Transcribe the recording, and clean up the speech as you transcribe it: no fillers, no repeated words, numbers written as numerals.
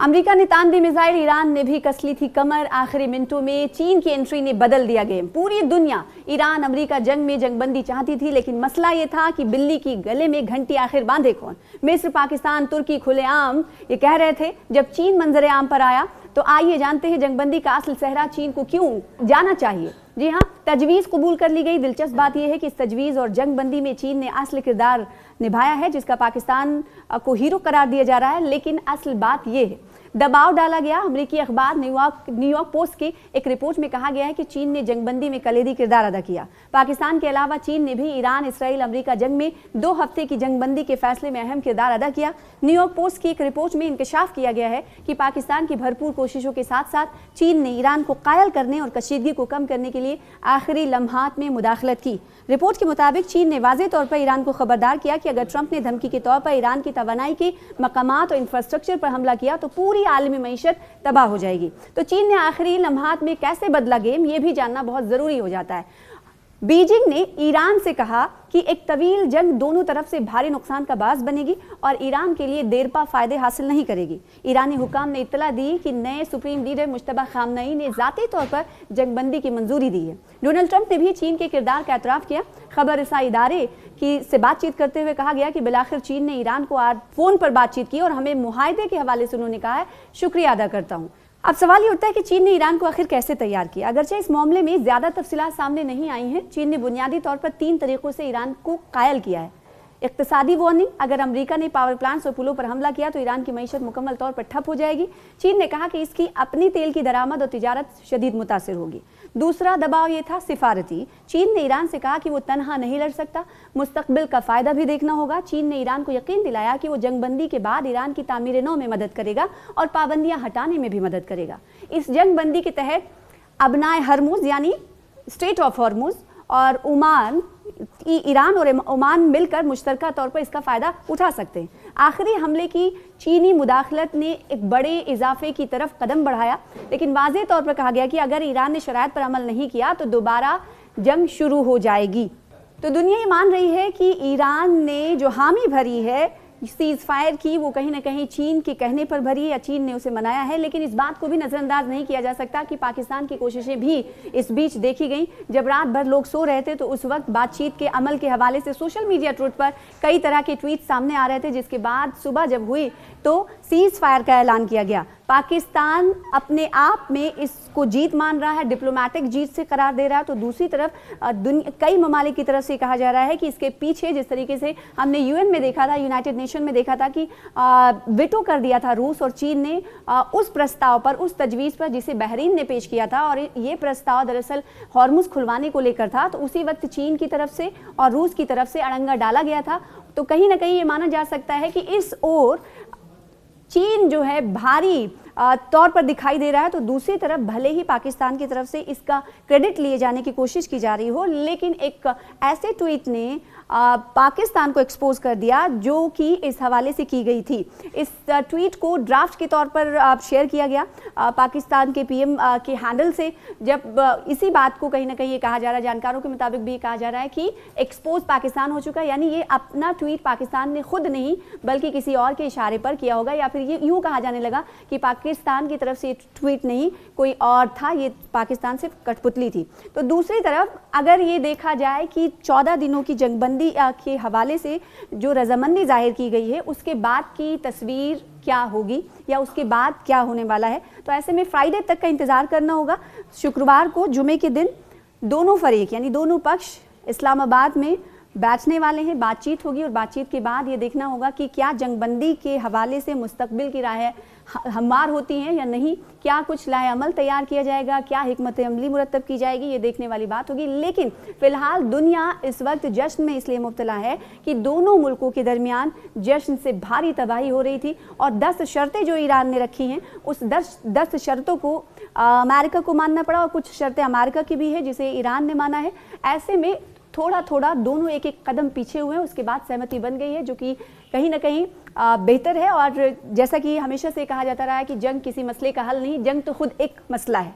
America ने तान दी missile, Iran ने भी कस ली थी कमर। आखिरी मिनटों में चीन की एंट्री ने बदल दिया गेम। पूरी दुनिया ईरान अमेरिका जंग में जंगबंदी चाहती थी, लेकिन मसला ये था कि बिल्ली की गले में घंटी आखिर बांधे कौन। मिस्र, पाकिस्तान, तुर्की खुलेआम ये कह रहे थे जब चीन मंजरे आम पर आया। तो आइए जानते हैं जंगबंदी का असल सेहरा चीन को क्यों जाना चाहिए। जी हाँ, तजवीज़ कबूल कर ली गई। दिलचस्प बात यह है कि इस तजवीज़ और जंगबंदी में चीन ने असल किरदार निभाया है, जिसका पाकिस्तान को हीरो करार दिया जा रहा है। लेकिन असल बात यह है, दबाव डाला गया। अमेरिकी अखबार न्यूयॉर्क पोस्ट की एक रिपोर्ट में कहा गया है कि चीन ने जंगबंदी में कलीदी किरदार अदा किया। पाकिस्तान के अलावा चीन ने भी ईरान इसराइल अमेरिका जंग में 2 हफ्ते की जंगबंदी के फैसले में अहम किरदार अदा किया। न्यूयॉर्क पोस्ट की एक रिपोर्ट में इंकशाफ किया गया है कि पाकिस्तान की भरपूर कोशिशों के साथ साथ चीन ने ईरान को कायल करने और कशीदगी को कम करने के लिए आखिरी लम्हात में मुदाखलत की। रिपोर्ट के मुताबिक चीन ने वाज़ेह तौर पर ईरान को खबरदार किया कि अगर ट्रंप ने धमकी के तौर पर ईरान की तवानाई के मकामात और इंफ्रास्ट्रक्चर पर हमला किया तो पूरी आलमी मईशत तबाह हो जाएगी। तो चीन ने आखिरी लम्हात में कैसे बदला गेम, ये भी जानना बहुत ज़रूरी हो जाता है। बीजिंग ने ईरान से कहा कि एक तवील जंग दोनों तरफ से भारी नुकसान का बास बनेगी और ईरान के लिए देरपा फ़ायदे हासिल नहीं करेगी। ईरानी हुकाम ने इत्तला दी कि नए सुप्रीम लीडर मुश्तबा खामनई ने ज़ाती तौर पर जंगबंदी की मंजूरी दी है। डोनाल्ड ट्रंप ने भी चीन के किरदार का एतराफ़ किया। खबर रसाई इदारे से बातचीत करते हुए कहा गया कि बिलाखिर चीन ने ईरान को आज फ़ोन पर बातचीत की और हमें मुआहदे के हवाले से उन्होंने कहा है शुक्रिया अदा करता हूँ। अब सवाल ये उठता है कि चीन ने ईरान को आखिर कैसे तैयार किया। अगरचे इस मामले में ज़्यादा तफसीलात सामने नहीं आई हैं। चीन ने बुनियादी तौर पर 3 तरीक़ों से ईरान को कायल किया है। इक़्तिसादी वार्निंग, अगर अमेरिका ने पावर प्लांट्स और पुलों पर हमला किया तो ईरान की मईशत मुकम्मल तौर पर ठप हो जाएगी। चीन ने कहा कि इसकी अपनी तेल की दरामद और तिजारत शदीद मुतासिर होगी। दूसरा दबाव ये था सिफारती। चीन ने ईरान से कहा कि वो तनहा नहीं लड़ सकता, मुस्तकबिल का फ़ायदा भी देखना होगा। चीन ने ईरान को यकीन दिलाया कि वो जंगबंदी के बाद ईरान की तामीर नौ में मदद करेगा और पाबंदियाँ हटाने में भी मदद करेगा। इस जंगबंदी के तहत अबनाए हरमुज़ यानी स्ट्रेट ऑफ हॉर्मुज़ और ओमान, ईरान और ओमान मिलकर मुश्तरका तौर पर इसका फ़ायदा उठा सकते हैं। आखिरी हमले की चीनी मुदाखलत ने एक बड़े इजाफे की तरफ कदम बढ़ाया, लेकिन वाज़ेह तौर पर कहा गया कि अगर ईरान ने शराइत पर अमल नहीं किया तो दोबारा जंग शुरू हो जाएगी। तो दुनिया ये मान रही है कि ईरान ने जो हामी भरी है सीज़ फायर की, वो कहीं ना कहीं चीन के कहने पर भरी है या चीन ने उसे मनाया है। लेकिन इस बात को भी नज़रअंदाज नहीं किया जा सकता कि पाकिस्तान की कोशिशें भी इस बीच देखी गई। जब रात भर लोग सो रहे थे तो उस वक्त बातचीत के अमल के हवाले से सोशल मीडिया ट्वीट पर कई तरह के ट्वीट सामने आ रहे थे, जिसके बाद सुबह जब हुई तो सीज़ फायर का ऐलान किया गया। पाकिस्तान अपने आप में इसको जीत मान रहा है, डिप्लोमेटिक जीत से करार दे रहा है। तो दूसरी तरफ कई ममालिक की तरफ से कहा जा रहा है कि इसके पीछे जिस तरीके से हमने यूएन में देखा था, यूनाइटेड नेशन में देखा था कि वेटो कर दिया था रूस और चीन ने उस प्रस्ताव पर, उस तजवीज़ पर जिसे बहरीन ने पेश किया था, और ये प्रस्ताव दरअसल हॉर्मुज़ खुलवाने को लेकर था। तो उसी वक्त चीन की तरफ से और रूस की तरफ से अड़ंगा डाला गया था। तो कहीं ना कहीं ये माना जा सकता है कि इस ओर चीन जो है भारी तौर पर दिखाई दे रहा है। तो दूसरी तरफ भले ही पाकिस्तान की तरफ से इसका क्रेडिट लिए जाने की कोशिश की जा रही हो, लेकिन एक ऐसे ट्वीट ने पाकिस्तान को एक्सपोज कर दिया जो कि इस हवाले से की गई थी। इस ट्वीट को ड्राफ्ट के तौर पर शेयर किया गया पाकिस्तान के पीएम के हैंडल से। जब इसी बात को कहीं ना कहीं ये कहा जा रहा है, जानकारों के मुताबिक भी कहा जा रहा है कि एक्सपोज पाकिस्तान हो चुका है, यानी ये अपना ट्वीट पाकिस्तान ने खुद नहीं बल्कि किसी और के इशारे पर किया होगा, या फिर ये यूँ कहा जाने लगा कि पाकिस्तान की तरफ से ट्वीट नहीं कोई और था, ये पाकिस्तान से कठपुतली थी। तो दूसरी तरफ अगर ये देखा जाए कि 14 दिनों की जंगबंदी के हवाले से जो रजामंदी जाहिर की गई है, उसके बाद की तस्वीर क्या होगी या उसके बाद क्या होने वाला है, तो ऐसे में फ्राइडे तक का इंतज़ार करना होगा। शुक्रवार को जुमे के दिन दोनों फरीक यानी दोनों पक्ष इस्लामाबाद में बैठने वाले हैं, बातचीत होगी और बातचीत के बाद ये देखना होगा कि क्या जंगबंदी के हवाले से मुस्तकबिल की राहें हमवार होती हैं या नहीं, क्या कुछ लाए अमल तैयार किया जाएगा, क्या हिकमत अमली मुरतब की जाएगी, ये देखने वाली बात होगी। लेकिन फ़िलहाल दुनिया इस वक्त जश्न में इसलिए मुब्तला है कि दोनों मुल्कों के दरमियान जश्न से भारी तबाही हो रही थी और 10 शर्तें जो ईरान ने रखी हैं, उस 10 शर्तों को अमेरिका को मानना पड़ा और कुछ शर्तें अमेरिका की भी है जिसे ईरान ने माना है। ऐसे में थोड़ा थोड़ा दोनों एक एक कदम पीछे हुए हैं, उसके बाद सहमति बन गई है, जो कि कहीं ना कहीं बेहतर है। और जैसा कि हमेशा से कहा जाता रहा है कि जंग किसी मसले का हल नहीं, जंग तो खुद एक मसला है।